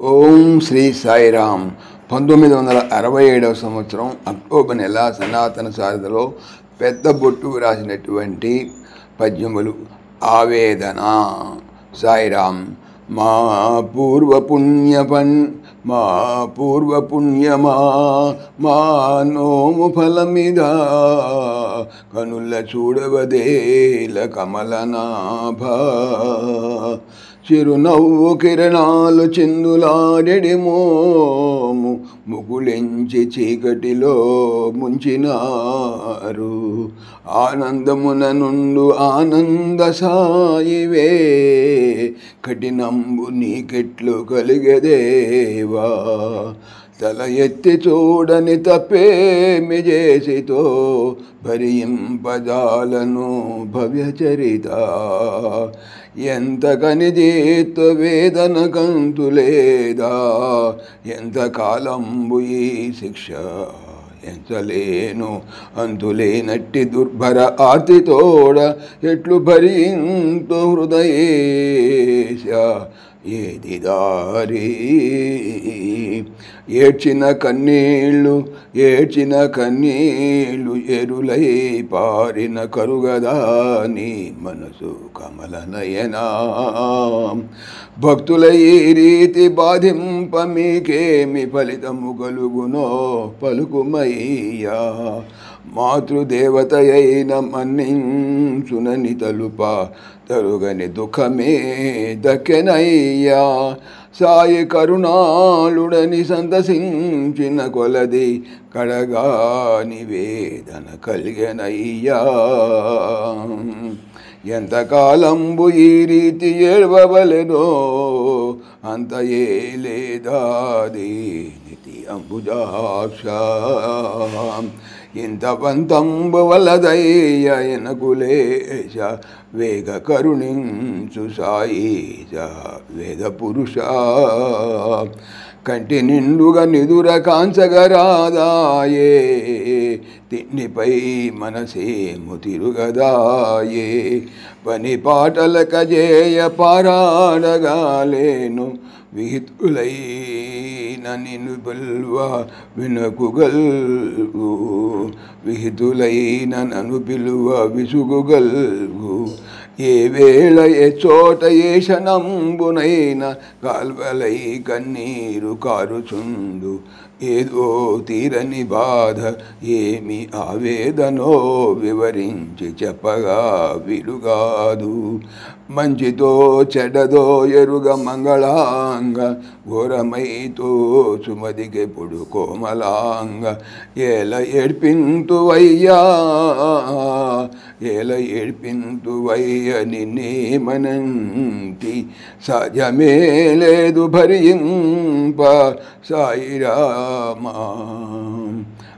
ఓం శ్రీ సాయిరామ్. 1967 సంవత్సరం అక్టోబర్ నెల సనాతన సారథిలో పెద్ద బొట్టు రాసినటువంటి పద్యములు. ఆవేదన. సాయిరామ్. మా పూర్వపుణ్యమా మా నోము ఫలమిద కనుల చూడవదేల కమలనాభ. చిరునవ్వు కిరణాలు చిందులాడెడి మోము ముకుళించి చీకటిలో ముంచినారు. ఆనందమున నుండు ఆనంద సాయివే కఠినంబు నీకెట్లు కలిగదేవా. తల ఎత్తి చూడని తప్పేమి చేసితో భరింపజాలను భవ్యచరిత. ఎంత కనిదీత్వ వేదన కంతులేదా ఎంత కాలంబు ఈ శిక్ష ఎంచలేను అంతులేనట్టి దుర్భర ఆర్తితోడ ఎట్లు భరింతు హృదయేశ ఏది దారి. ఏడ్చిన కన్నీళ్ళు ఎరులై పారిన కరుగదా నీ మనసు కమల నయనా. భక్తుల ఈ రీతి బాధింప మీకేమి ఫలితము కలుగునో పలుకుమయ్యా. మాతృదేవతయైన మన్నించునని తలుప తరుగని దుఃఖమే దక్కెనయ్యా. సాయి కరుణాళుడని సంతసించిన కొలది కడగాని వేదన కలిగెనయ్యా. ఎంతకాలంబు ఈ రీతి ఏడవవలెనో అంత ఏలేదాది నితి అంబుజాక్ష. ఇంత పంతంబు వలదయ్య ఎనకులేశ వేగ కరుణించు సాయిజ వేద పురుష. కంటి నిండుగా నిదుర కాంచగరాదాయే తిండిపై మనసేము తిరుగదాయే. పని పాటల కజేయ పారాడగాలేను విహితులైన నిన్ను పిల్వ వినకుగల్గు. విహితులైన నన్ను పిలువ విసుగుగల్గు. ఏ వేళ ఏ చోట ఏ క్షణంబునైన కాల్వలై కన్నీరు కారుచుండు. ఏదో తీరని బాధ ఏమి ఆవేదనో వివరించి చెప్పగా విలుగాదు. మంచితో చెడదో ఎరుగ మంగళాంగ ఘోరమైతో సుమదికెప్పుడు కోమలాంగ. ఏల ఏడ్పింతువయ్యా నిన్నేమనంటి సహజమే లేదు భరింప సాయిరామా.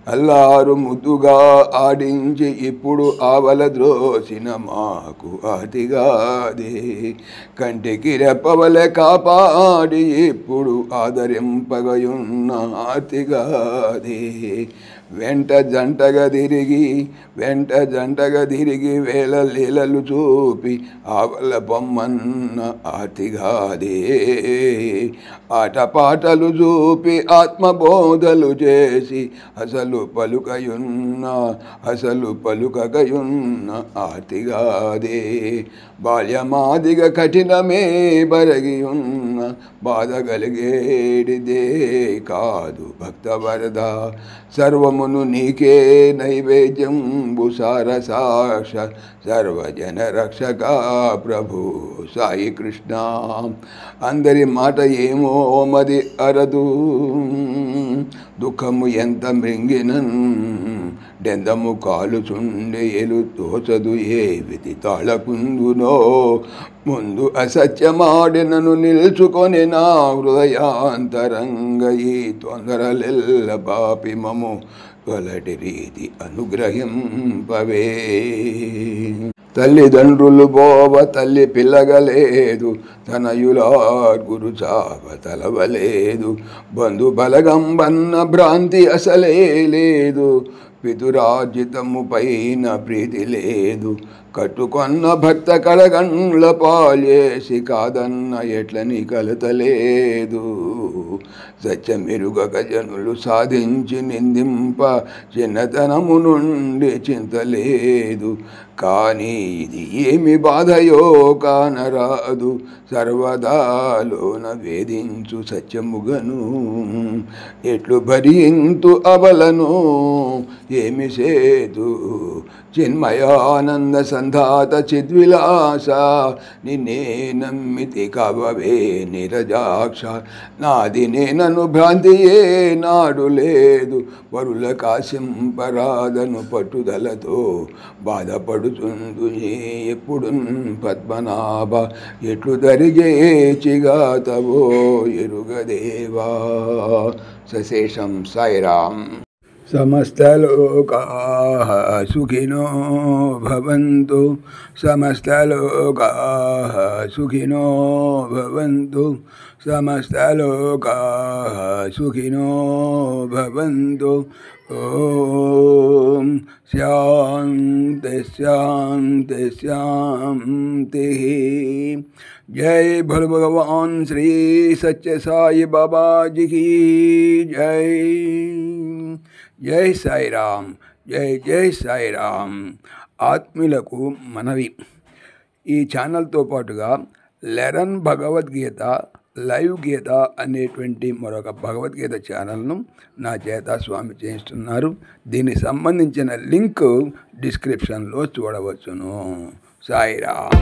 అల్లారు ముద్దుగా ఆడించి ఇప్పుడు ఆవల ద్రోసిన మాకు ఆతిగాదే. కంటికి రెప్పవలె కాపాడి ఇప్పుడు ఆదరింపగయున్న ఆతిగాదే. వెంట జంటగా తిరిగి వేల లీలలు చూపి ఆవల బొమ్మన్న ఆతిగాదే. ఆటపాటలు చూపి ఆత్మబోధలు చేసి అసలు పలుకగయున్న ఆతిగాదే. బాల్యమాదిగ కఠినమే బరగియున్న బాధ కలిగేడిదే కాదు భక్తవరద. సర్వమును నీకే నైవేద్యంబు సారసాక్ష సర్వజన రక్షక ప్రభు సాయి కృష్ణ. అందరి మాట ఏమో మది అరదు దుఃఖము ఎంత మృంగినన్ డెందము కాలుచుండె ఎలు తోచదు ఏ విధి తాళకుందునో. ముందు అసత్యమాడినను నిల్చుకొని నా హృదయాంతరంగ ఈ తొందరలెల్ల పాపి మము తొలటి రీతి అనుగ్రహింపవే. తల్లిదండ్రులు బోవ తల్లి పిల్లగలేదు తనయులార్గురు చావ తలవలేదు. బంధు బలగంబన్న భ్రాంతి అసలే లేదు. పితురార్జితము పైన ప్రీతి లేదు. కట్టుకొన్న భక్త కడగండ్ల పాలేసి కాదన్న ఎట్లని కలతలేదు. సత్యమెరుగక జనులు సాధించి నిందింప చిన్నతనము నుండి చింతలేదు. కానీ ఇది ఏమి బాధయో కానరాదు, సర్వదాలోన వేధించు సత్యముగను. ఎట్లు భరింతు అబలను ఏమి సేతు, చిన్మయానంద సంధాత చిద్విలాస నిన్నే నమ్మితి కవవే నిరజాక్ష. నాది నేనను భ్రాంతియే నాడు లేదు, వరుల కాశింపరాదను పట్టుదలతో బాధపడుచుందు ఎప్పుడు పద్మనాభ. ఎట్లు దరిజేచిగాతవో ఎరుగదేవా. సశేషం సాయిరామ్. సమస్తలోకాః సుఖినో భవంతు, సమస్తలోకాః సుఖినో భవంతు, సమస్తలోకాః సుఖినో భవంతు. ఓం శాంతి శాంతి శాంతి. జై భోले భగవాన్ శ్రీ సత్య సాయి బాబాజీకి జై. జై సాయిరామ్. జై జై సాయిరామ్. ఆత్మీయులకు మనవి, ఈ ఛానల్తో పాటుగా లెరన్ భగవద్గీత లైవ్ గీత అనేటువంటి మరొక భగవద్గీత ఛానల్ను నా చేత స్వామి చేయిస్తున్నారు. దీనికి సంబంధించిన లింక్ డిస్క్రిప్షన్లో చూడవచ్చును. సాయిరామ్.